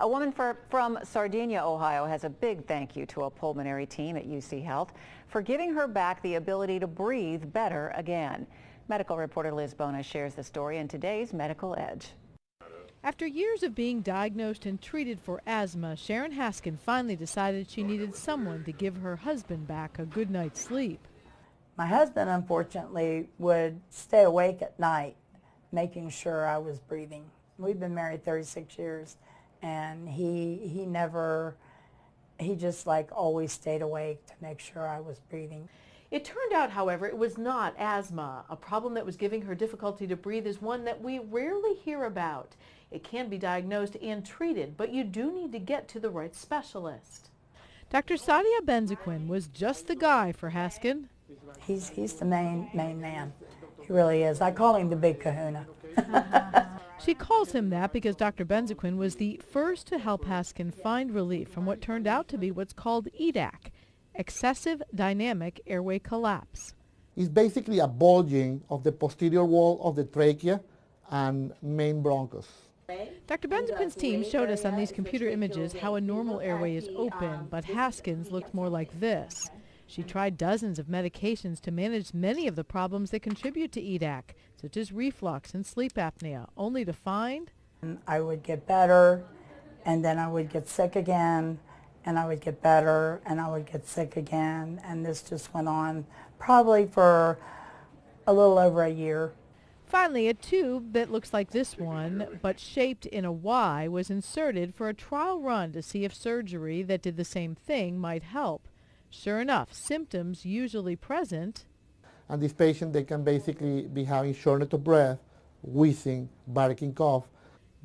A woman from Sardinia, Ohio, has a big thank you to a pulmonary team at UC Health for giving her back the ability to breathe better again. Medical reporter Liz Bonis shares the story in today's Medical Edge. After years of being diagnosed and treated for asthma, Sharon Haskin finally decided she needed someone to give her husband back a good night's sleep. My husband, unfortunately, would stay awake at night, making sure I was breathing. We've been married 36 years, and he just like always stayed awake to make sure I was breathing. It turned out, however, it was not asthma. A problem that was giving her difficulty to breathe is one that we rarely hear about. It can be diagnosed and treated, but you do need to get to the right specialist. Dr. Sadia Benzaquen was just the guy for Haskin. He's the main man. He really is. I call him the big Cahuna. She calls him that because Dr. Benzaquen was the first to help Haskin find relief from what turned out to be what's called EDAC, excessive dynamic airway collapse. It's basically a bulging of the posterior wall of the trachea and main bronchus. Dr. Benzaquen's team showed us on these computer images how a normal airway is open, but Haskin's looked more like this. She tried dozens of medications to manage many of the problems that contribute to EDAC, such as reflux and sleep apnea, only to find I would get better, and then I would get sick again, and I would get better, and I would get sick again, and this just went on probably for a little over a year. Finally, a tube that looks like this one, but shaped in a Y, was inserted for a trial run to see if surgery that did the same thing might help. Sure enough, symptoms usually present. And this patient, they can basically be having shortness of breath, wheezing, barking cough.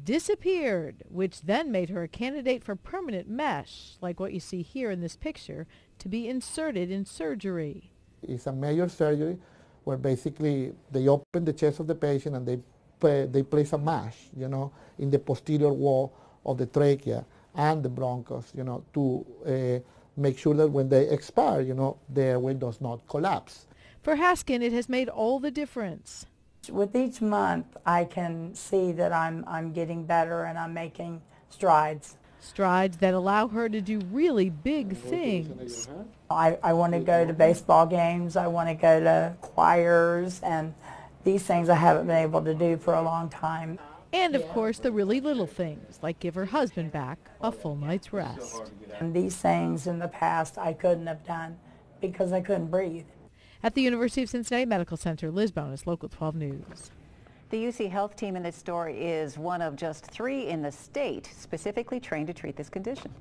Disappeared, which then made her a candidate for permanent mesh, like what you see here in this picture, to be inserted in surgery. It's a major surgery where basically they open the chest of the patient and they place a mesh, in the posterior wall of the trachea and the bronchus, to make sure that when they expire, the airway does not collapse. For Haskin, it has made all the difference. With each month, I can see that I'm getting better and I'm making strides. Strides that allow her to do really big things. I want to go to baseball games, I want to go to choirs, and these things I haven't been able to do for a long time. And of course the really little things, like give her husband back a full night's rest. And these things in the past I couldn't have done because I couldn't breathe. At the University of Cincinnati Medical Center, Liz Bonis, Local 12 News. The UC Health team in this story is one of just 3 in the state specifically trained to treat this condition.